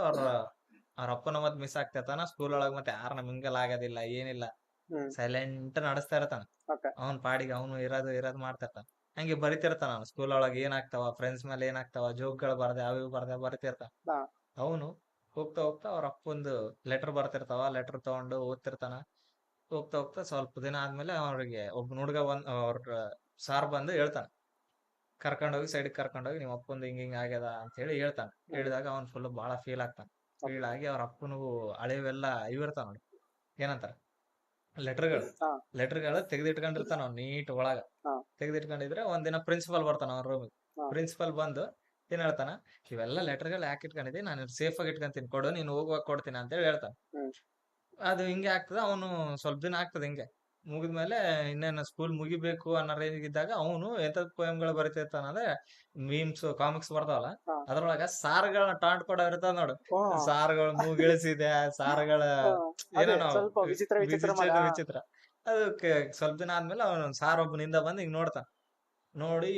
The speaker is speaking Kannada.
ಹೋಗ್ತಾ ಅವ್ರ ಅಪ್ಪನ ಮತ್ ಮಿಸ್ ಆಗ್ತಿರ್ತಾನ. ಸ್ಕೂಲ್ ಒಳಗ್ ಮತ್ತೆ ಯಾರನ್ನ ಮಿಂಗಲ್ ಆಗೋದಿಲ್ಲ, ಏನಿಲ್ಲ. ಹ್ಮ್ ಸೈಲೆಂಟ್ ನಡೆಸ್ತಾ ಇರ್ತಾನ. ಓಕೆ ಅವನ್ ಪಾಡಿಗೆ ಅವನು ಇರೋದ್ ಮಾಡ್ತಿರ್ತಾನ. ಹಂಗೆ ಬರಿತಿರ್ತಾನ ಅವ್ನು. ಸ್ಕೂಲ್ ಒಳಗ್ ಏನಾಗ್ತಾವ, ಫ್ರೆಂಡ್ಸ್ ಮೇಲೆ ಏನಾಗ್ತಾವ, ಜೋಕ್ಗಳು ಬರ್ದೆ ಅವು ಇವು ಬರ್ದೆ ಬರಿತಿರ್ತಾನ. ಹಾ ಅವನು ಹೋಗ್ತಾ ಹೋಗ್ತಾ ಅವ್ರ ಅಪ್ಪಂದು ಲೆಟರ್ ಬರ್ತಿರ್ತಾವ. ಲೆಟರ್ ತಗೊಂಡು ಓದ್ತಿರ್ತಾನ. ಹೋಗ್ತಾ ಹೋಗ್ತಾ ಸ್ವಲ್ಪ ದಿನ ಆದ್ಮೇಲೆ ಅವ್ರಿಗೆ ಒಬ್ಬ ಹುಡುಗ ಅವ್ರ ಸಾರ್ ಬಂದು ಹೇಳ್ತಾನ. ಕರ್ಕೊಂಡೋಗಿ ಸೈಡ್ಗೆ ಕರ್ಕೊಂಡೋಗಿ ನಿಮ್ಮ ಅಪ್ಪಂದು ಹಿಂಗ್ ಆಗ್ಯದ ಅಂತ ಹೇಳಿ ಹೇಳ್ತಾನ. ಹ್ಮ್ ಹೇಳಿದಾಗ ಅವ್ನ್ ಫುಲ್ ಬಾಳ ಫೀಲ್ ಆಗ್ತಾನ. ಓಕೆ ಫೀಲ್ ಆಗಿ ಅವ್ರ ಅಪ್ಪನು ಹಳೆವೆಲ್ಲ ಇವಿರ್ತಾವ ನೋಡಿ, ಏನಂತಾರ, ಲೆಟರ್ಗಳು. ಹಾ ಲೆಟರ್ಗಳು ತೆಗೆದಿಟ್ಕೊಂಡಿರ್ತಾನ ಅವ್ನು ನೀಟ್ ಒಳಗ. ಹಾ ತೆಗೆದಿಟ್ಕೊಂಡಿದ್ರೆ ಒಂದಿನ ಪ್ರಿನ್ಸಿಪಲ್ ಬರ್ತಾನ ಅವ್ನ ರೂಮಿಗೆ. ಹಾ ಪ್ರಿನ್ಸಿಪಲ್ ಬಂದು ಏನ್ ಹೇಳ್ತಾನ, ಇವೆಲ್ಲ ಲೆಟರ್ಗಳು ಯಾಕೆ ಇಟ್ಕೊಂಡಿದ್ದೀನಿ, ನಾನು ಸೇಫ್ ಆಗಿ ಇಟ್ಕೊಂತೀನಿ, ಕೊಡು, ನೀನು ಹೋಗುವಾಗ ಕೊಡ್ತೀನಿ ಅಂತ ಹೇಳಿ ಹೇಳ್ತಾನ. ಹ್ಮ್ ಅದು ಹಿಂಗೆ ಆಗ್ತದ. ಅವನು ಸ್ವಲ್ಪ ದಿನ ಆಗ್ತದ ಹಿಂಗೆ. ಮುಗಿದ್ಮೇಲೆ ಇನ್ನೇನು ಸ್ಕೂಲ್ ಮುಗಿಬೇಕು ಅನ್ನೋ ರೇಂಜ್ ಇದ್ದಾಗ ಅವನು ಎಂತದ್ ಪೋಯಮ್ಗಳು ಬರಿತಿರ್ತಾನ ಅಂದ್ರೆ, ಮೀಮ್ಸ್ ಕಾಮಿಕ್ಸ್ ಬರ್ತಾವಲ್ಲ, ಹಾ ಅದ್ರೊಳಗ ಸಾರ್ಗಳನ್ನ ಟಾಂಟ್ ಕೊಡೋ ಇರ್ತದ ನೋಡು. ಓ ಸಾರ್ಗಳು ಮೂಗಿಳಿಸಿದೆ, ಸಾರ್ಗಳ ಹಾ, ಅದೇ ಏನೇನೋ ಸ್ವಲ್ಪ ವಿಚಿತ್ರ ವಿಚಿತ್ರ ಮಗ. ವಿಚಿತ್ರ ವಿಚಿತ್ರ. ಅದಕ್ಕೆ ಸ್ವಲ್ಪ ದಿನ ಆದ್ಮೇಲೆ ಅವನು ಸಾರ್ ಒಬ್ಬನಿಂದ ಬಂದು ಹಿಂಗ್ ನೋಡ್ತಾನ. ನೋಡಿ